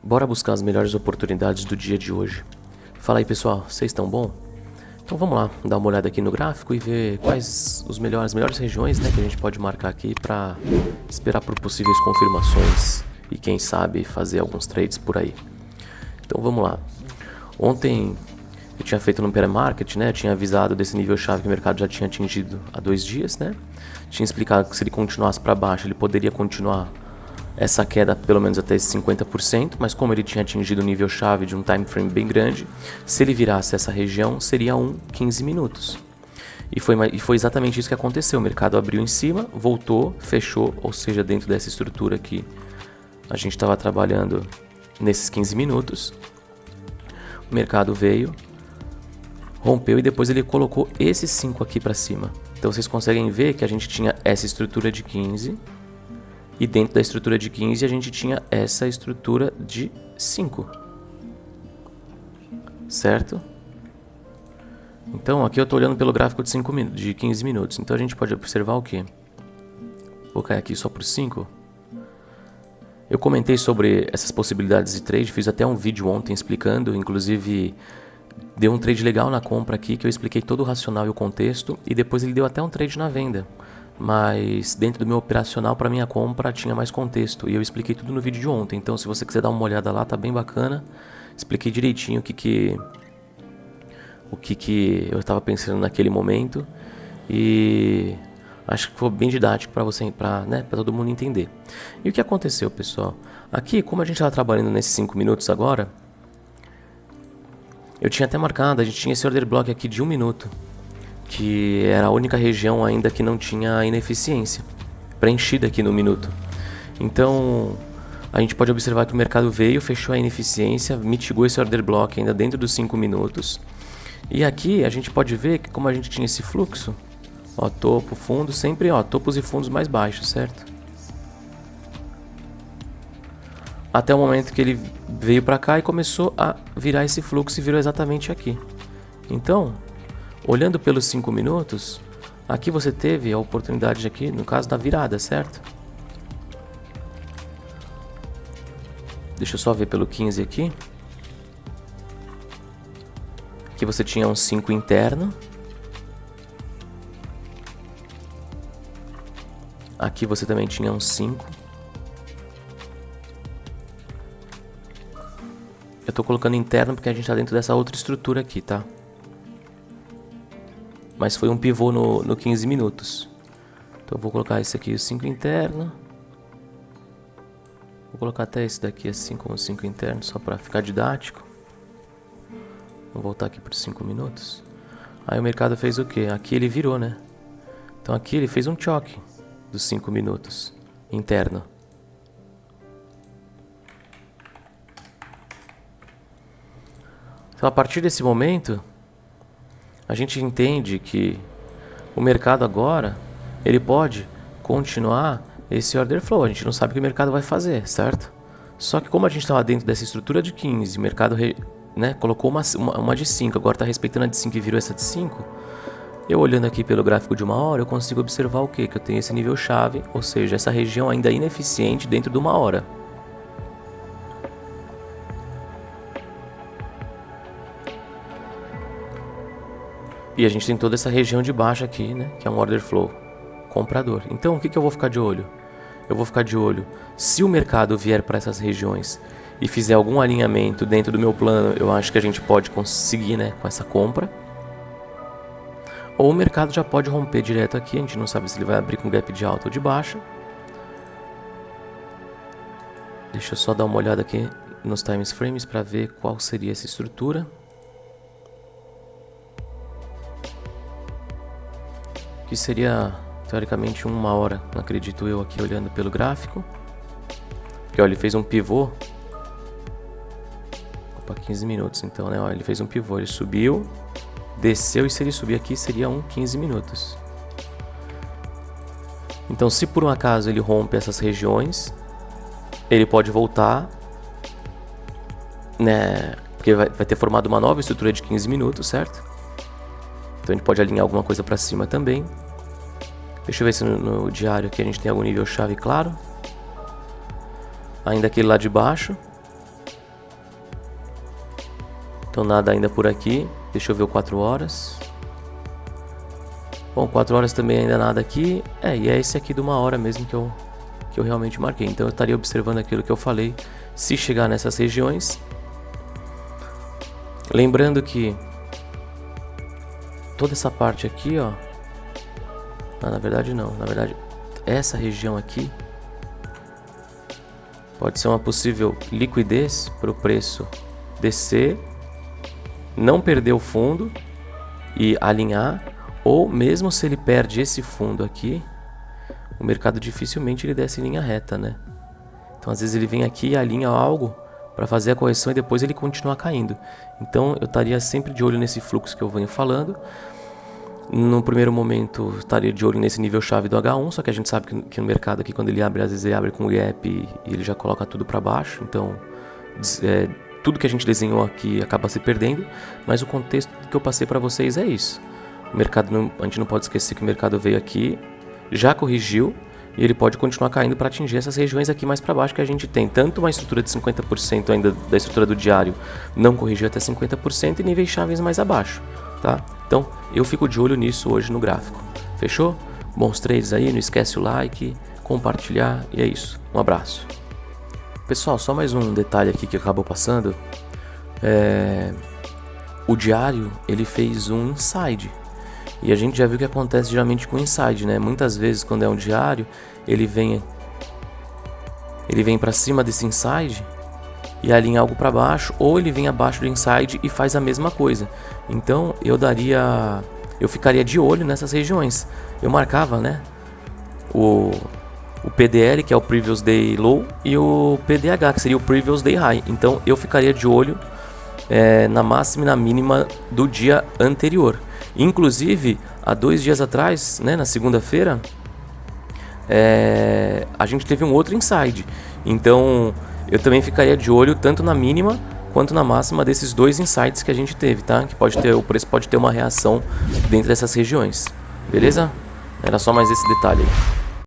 Bora buscar as melhores oportunidades do dia de hoje. Fala aí, pessoal, vocês estão bom? Então vamos lá, dar uma olhada aqui no gráfico e ver quais as melhores regiões, né, que a gente pode marcar aqui para esperar por possíveis confirmações e quem sabe fazer alguns trades por aí. Então vamos lá. Ontem eu tinha feito no pré-market, né, tinha avisado desse nível chave que o mercado já tinha atingido há 2 dias, né? Tinha explicado que se ele continuasse para baixo, ele poderia continuar essa queda pelo menos até esse 50%, mas como ele tinha atingido o nível chave de um time frame bem grande, se ele virasse essa região, seria 15 minutos. E foi exatamente isso que aconteceu. O mercado abriu em cima, voltou, fechou, ou seja, dentro dessa estrutura aqui, a gente estava trabalhando nesses 15 minutos. O mercado veio, rompeu e depois ele colocou esses 5 aqui para cima. Então vocês conseguem ver que a gente tinha essa estrutura de 15 e dentro da estrutura de 15 a gente tinha essa estrutura de 5. Certo? Então aqui eu estou olhando pelo gráfico de 15 minutos. Então a gente pode observar o quê? Vou cair aqui só por 5. Eu comentei sobre essas possibilidades de trade, fiz até um vídeo ontem explicando, inclusive deu um trade legal na compra aqui, que eu expliquei todo o racional e o contexto, e depois ele deu até um trade na venda. Mas dentro do meu operacional, para minha compra, tinha mais contexto, e eu expliquei tudo no vídeo de ontem. Então se você quiser dar uma olhada lá, tá bem bacana. Expliquei direitinho o que eu estava pensando naquele momento, e acho que foi bem didático para todo mundo entender. E o que aconteceu, pessoal? Aqui, como a gente estava trabalhando nesses 5 minutos agora, eu tinha até marcado, a gente tinha esse order block aqui de 1 minuto, que era a única região ainda que não tinha ineficiência, preenchida aqui no minuto. Então, a gente pode observar que o mercado veio, fechou a ineficiência, mitigou esse order block ainda dentro dos 5 minutos. E aqui a gente pode ver que como a gente tinha esse fluxo, ó, topo, fundo, sempre ó, topos e fundos mais baixos, certo? Até o momento que ele veio para cá e começou a virar esse fluxo e virou exatamente aqui. Então, olhando pelos 5 minutos, aqui você teve a oportunidade aqui, no caso da virada, certo? Deixa eu só ver pelo 15 aqui. Aqui você tinha um 5 interno. Aqui você também tinha um 5. Eu estou colocando interno porque a gente está dentro dessa outra estrutura aqui, tá? Mas foi um pivô no 15 minutos. Então eu vou colocar esse aqui, o 5 interno. Vou colocar até esse daqui assim como 5 interno, só para ficar didático. Vou voltar aqui para os 5 minutos. Aí o mercado fez o quê? Aqui ele virou, né? Então aqui ele fez um choque dos 5 minutos interno. Então a partir desse momento, a gente entende que o mercado agora, ele pode continuar esse order flow. A gente não sabe o que o mercado vai fazer, certo? Só que como a gente estava dentro dessa estrutura de 15, o mercado colocou uma de 5, agora está respeitando a de 5 e virou essa de 5, eu olhando aqui pelo gráfico de 1 hora, eu consigo observar o quê? Que eu tenho esse nível chave, ou seja, essa região ainda ineficiente dentro de 1 hora. E a gente tem toda essa região de baixo aqui, né, que é um order flow comprador. Então o que eu vou ficar de olho? Eu vou ficar de olho se o mercado vier para essas regiões e fizer algum alinhamento dentro do meu plano, eu acho que a gente pode conseguir, né, com essa compra. Ou o mercado já pode romper direto aqui, a gente não sabe se ele vai abrir com gap de alta ou de baixa. Deixa eu só dar uma olhada aqui nos time frames para ver qual seria essa estrutura. Que seria teoricamente 1 hora, acredito eu, aqui olhando pelo gráfico. Porque ó, ele fez um pivô. Opa, 15 minutos então, né? Ó, ele fez um pivô, ele subiu, desceu e se ele subir aqui seria 15 minutos. Então se por um acaso ele rompe essas regiões, ele pode voltar, né? Porque vai ter formado uma nova estrutura de 15 minutos, certo? Então a gente pode alinhar alguma coisa para cima também. Deixa eu ver se no diário aqui a gente tem algum nível chave claro. Ainda aquele lá de baixo. Então nada ainda por aqui. Deixa eu ver o 4 horas. Bom, 4 horas também ainda nada aqui. E é esse aqui de 1 hora mesmo que eu realmente marquei. Então eu estaria observando aquilo que eu falei. Se chegar nessas regiões. Lembrando que toda essa parte aqui, ó. Na verdade não. Na verdade, essa região aqui pode ser uma possível liquidez para o preço descer, não perder o fundo e alinhar. Ou mesmo se ele perde esse fundo aqui, o mercado dificilmente ele desce em linha reta, né? Então às vezes ele vem aqui e alinha algo para fazer a correção e depois ele continua caindo. Então eu estaria sempre de olho nesse fluxo que eu venho falando. No primeiro momento estaria de olho nesse nível chave do H1, só que a gente sabe que no mercado aqui quando ele abre, às vezes ele abre com gap e ele já coloca tudo para baixo. Então tudo que a gente desenhou aqui acaba se perdendo, mas o contexto que eu passei para vocês é isso. O mercado a gente não pode esquecer que o mercado veio aqui, já corrigiu e ele pode continuar caindo para atingir essas regiões aqui mais para baixo que a gente tem. Tanto uma estrutura de 50% ainda da estrutura do diário não corrigiu até 50% e níveis chaves mais abaixo, tá? Então eu fico de olho nisso hoje no gráfico. Fechou? Bons trades aí, não esquece o like, compartilhar e é isso. Um abraço. Pessoal, só mais um detalhe aqui que acabou passando. O diário ele fez um inside. E a gente já viu o que acontece geralmente com o inside, né? Muitas vezes quando é um diário, ele vem para cima desse inside e alinha algo para baixo, ou ele vem abaixo do inside e faz a mesma coisa. Então eu ficaria de olho nessas regiões. Eu marcava, né? O PDL, que é o Previous Day Low, e o PDH, que seria o Previous Day High. Então eu ficaria de olho na máxima e na mínima do dia anterior. Inclusive, há 2 dias atrás, né, na segunda-feira, a gente teve um outro inside. Então, eu também ficaria de olho tanto na mínima quanto na máxima desses 2 insights que a gente teve, tá? Que o preço pode ter uma reação dentro dessas regiões. Beleza? Era só mais esse detalhe aí.